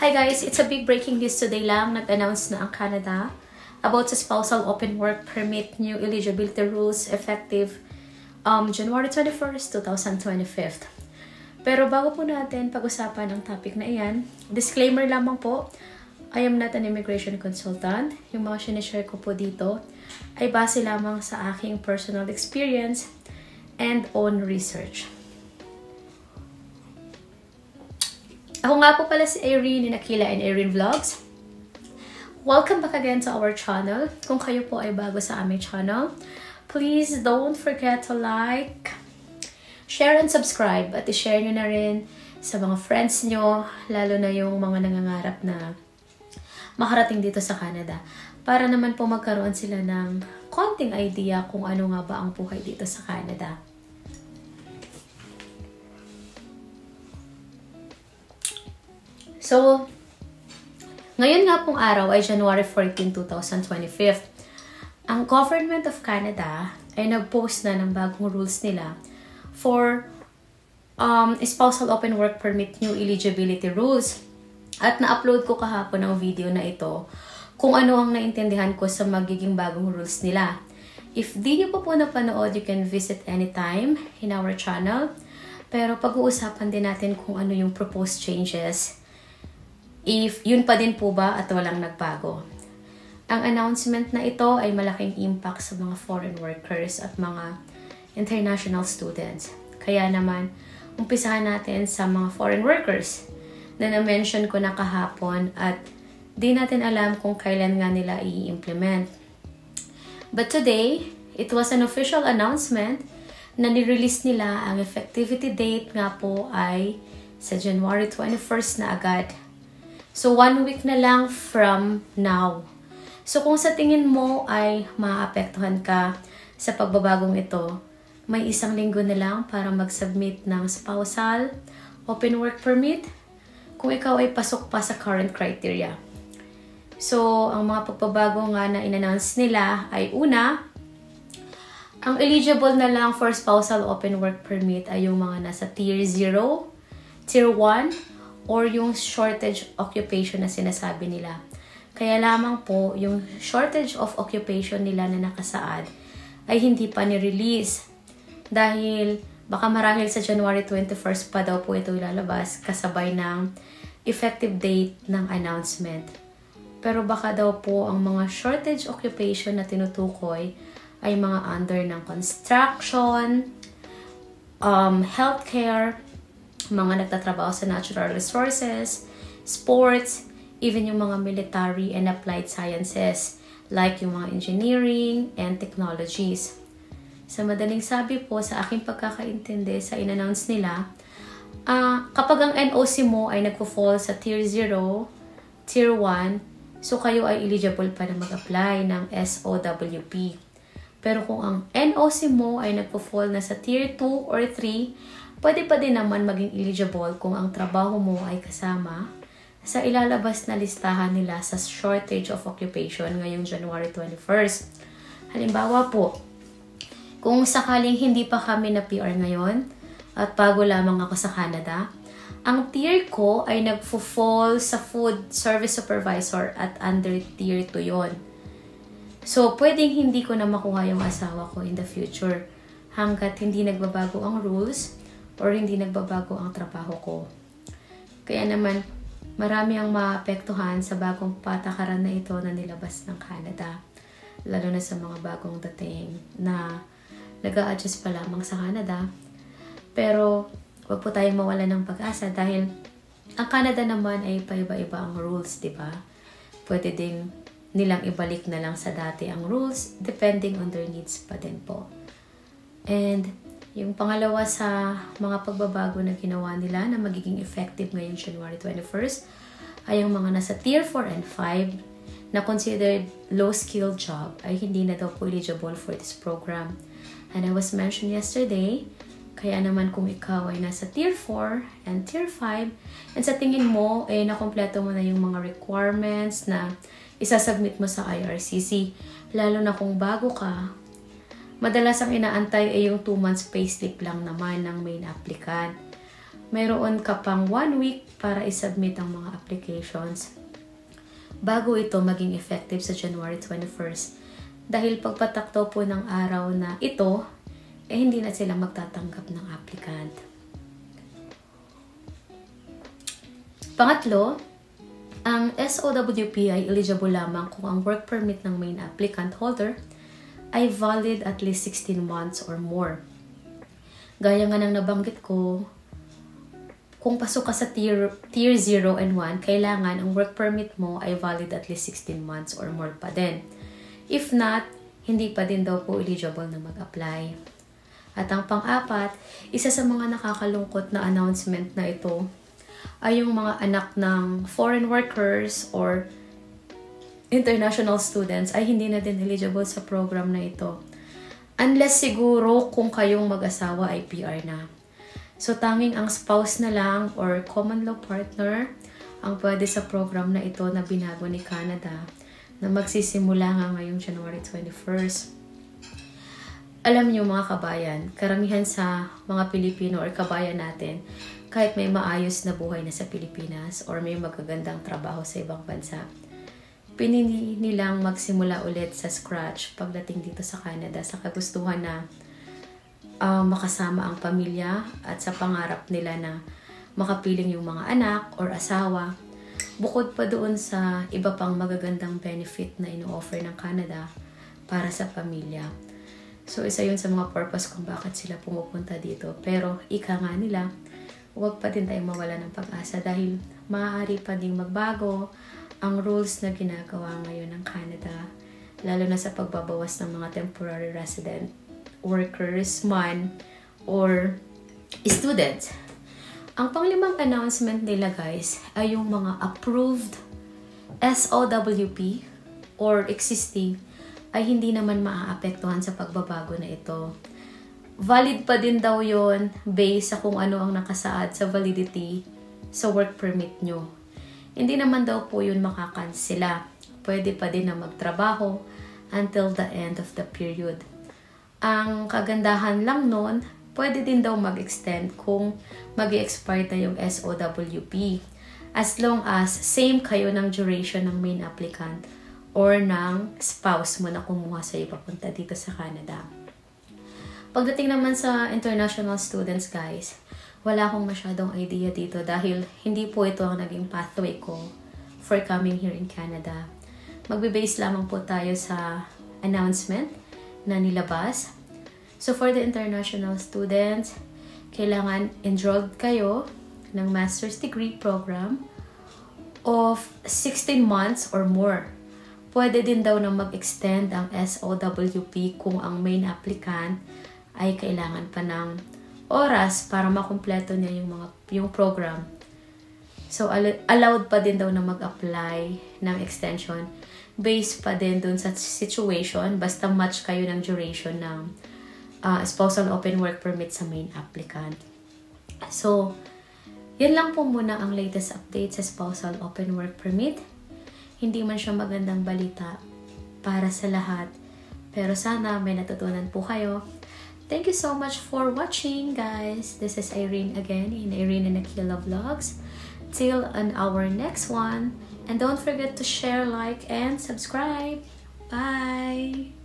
Hi guys, it's a big breaking news today lang. Nag-announce na ang Canada about sa spousal open work permit new eligibility rules effective January 21st, 2025. Pero bago po natin pag-usapan ang topic na iyan, disclaimer lamang po, I am not an immigration consultant. Yung mga sinishare ko po dito ay base lamang sa aking personal experience and own research. Ako nga po pala si Irene in Aquila and Irene Vlogs. Welcome back again to our channel. Kung kayo po ay bago sa aming channel, please don't forget to like, share and subscribe at i-share nyo na rin sa mga friends nyo, lalo na yung mga nangangarap na makarating dito sa Canada para naman po magkaroon sila ng konting idea kung ano nga ba ang buhay dito sa Canada. So, ngayon nga pong araw ay January 14, 2025. Ang Government of Canada ay nag-post na ng bagong rules nila for spousal open work permit new eligibility rules. At na-upload ko kahapon ang video na ito kung ano ang naintindihan ko sa magiging bagong rules nila. If di nyo pa po napanood, you can visit anytime in our channel. Pero pag-uusapan din natin kung ano yung proposed changes. If yun pa din po ba at walang nagbago. Ang announcement na ito ay malaking impact sa mga foreign workers at mga international students. Kaya naman, umpisahan natin sa mga foreign workers na na-mention ko na kahapon at di natin alam kung kailan nga nila i-implement. But today, it was an official announcement na nirelease nila ang effectivity date nga po ay sa January 21st na agad. So, 1 week na lang from now. So, kung sa tingin mo ay maapektuhan ka sa pagbabagong ito, may 1 linggo na lang para mag-submit ng spousal open work permit kung ikaw ay pasok pa sa current criteria. So, ang mga pagbabago nga na in-announce nila ay una, ang eligible na lang for spousal open work permit ay yung mga nasa Tier 0, Tier 1, or yung shortage occupation na sinasabi nila. Kaya lamang po, yung shortage of occupation nila na nakasaad ay hindi pa ni-release. Dahil baka marahil sa January 21st pa daw po ito ilalabas kasabay ng effective date ng announcement. Pero baka daw po ang mga shortage occupation na tinutukoy ay mga under ng construction, healthcare, mga nagtatrabaho sa natural resources, sports, even yung mga military and applied sciences like yung mga engineering and technologies. Sa madaling sabi po, sa aking pagkakaintindi sa in-announce nila, kapag ang NOC mo ay nagpo-fall sa Tier 0, Tier 1, so kayo ay eligible pa na mag-apply ng SOWP. Pero kung ang NOC mo ay nagpo-fall na sa Tier 2 or 3, pwede pa din naman maging eligible kung ang trabaho mo ay kasama sa ilalabas na listahan nila sa shortage of occupation ngayong January 21st. Halimbawa po, kung sakaling hindi pa kami na PR ngayon at bago lamang ako sa Canada, ang tier ko ay nagfo-fall sa food service supervisor at under tier 2 yon. So, pwedeng hindi ko na makuha yung asawa ko in the future hanggat hindi nagbabago ang rules or hindi nagbabago ang trabaho ko. Kaya naman, marami ang maapektuhan sa bagong patakaran na ito na nilabas ng Canada. Lalo na sa mga bagong dating na nag-a-adjust pa lamang sa Canada. Pero, wag po tayong mawala ng pag-asa dahil ang Canada naman ay paiba-iba ang rules, di ba? Pwede din nilang ibalik na lang sa dati ang rules depending on their needs pa din po. And, yung pangalawa sa mga pagbabago na ginawa nila na magiging effective ngayong January 21st ay yung mga nasa Tier 4 and 5 na considered low-skilled job ay hindi na daw po eligible for this program. And I was mentioned yesterday, kaya naman kung ikaw ay nasa Tier 4 and Tier 5 and sa tingin mo, nakompleto mo na yung mga requirements na isasubmit mo sa IRCC, lalo na kung bago ka, madalas ang inaantay ay yung 2 months payslip lang naman ng main applicant. mayroon ka pang 1 week para isubmit ang mga applications bago ito maging effective sa January 21st. Dahil pagpatakto po ng araw na ito, hindi na sila magtatanggap ng applicant. Pangatlo, ang SOWP ay eligible lamang kung ang work permit ng main applicant holder ay valid at least 16 months or more. Gaya nga ng nabanggit ko, kung pasok ka sa tier 0 and 1, kailangan ang work permit mo ay valid at least 16 months or more pa din. If not, hindi pa din daw po eligible na mag-apply. At ang pang-apat, isa sa mga nakakalungkot na announcement na ito ay yung mga anak ng foreign workers or international students ay hindi na din eligible sa program na ito. Unless siguro kung kayong mag-asawa ay PR na. So tanging ang spouse na lang or common law partner ang pwede sa program na ito na binago ni Canada na magsisimula nga ngayong January 21st. Alam niyo mga kabayan, karamihan sa mga Pilipino or kabayan natin, kahit may maayos na buhay na sa Pilipinas or may magagandang trabaho sa ibang bansa, pinili nilang magsimula ulit sa scratch pagdating dito sa Canada sa kagustuhan na makasama ang pamilya at sa pangarap nila na makapiling yung mga anak or asawa. Bukod pa doon sa iba pang magagandang benefit na ino-offer ng Canada para sa pamilya. So, isa yun sa mga purpose kung bakit sila pumupunta dito. Pero, ika nga nila, huwag pa din tayong mawala ng pag-asa dahil maaari pa ding magbago ang rules na ginagawa ngayon ng Canada, lalo na sa pagbabawas ng mga temporary resident workers man or students. Ang panglimang announcement nila guys ay yung mga approved SOWP or existing ay hindi naman maaapektuhan sa pagbabago na ito. Valid pa din daw yon based sa kung ano ang nakasaad sa validity sa work permit nyo. Hindi naman daw po yun makakansela. Pwede pa din na magtrabaho until the end of the period. Ang kagandahan lang nun, pwede din daw mag-extend kung mag-expire na yung SOWP as long as same kayo ng duration ng main applicant or ng spouse mo na kumuha sa'yo papunta dito sa Canada. Pagdating naman sa international students guys, wala akong masyadong idea dito dahil hindi po ito ang naging pathway ko for coming here in Canada. Magbe-base lamang po tayo sa announcement na nilabas. So for the international students, kailangan enrolled kayo ng master's degree program of 16 months or more. Pwede din daw na mag-extend ang SOWP kung ang main applicant ay kailangan pa ng oras para makumpleto niya yung program. So allowed pa din daw na mag-apply ng extension based pa din dun sa situation basta match kayo ng duration ng spousal open work permit sa main applicant. So, yan lang po muna ang latest update sa spousal open work permit. Hindi man siya magandang balita para sa lahat, pero sana may natutunan po kayo. Thank you so much for watching, guys. This is Irene again in Irene and Aquila Vlogs. Till on our next one. And don't forget to share, like, and subscribe. Bye!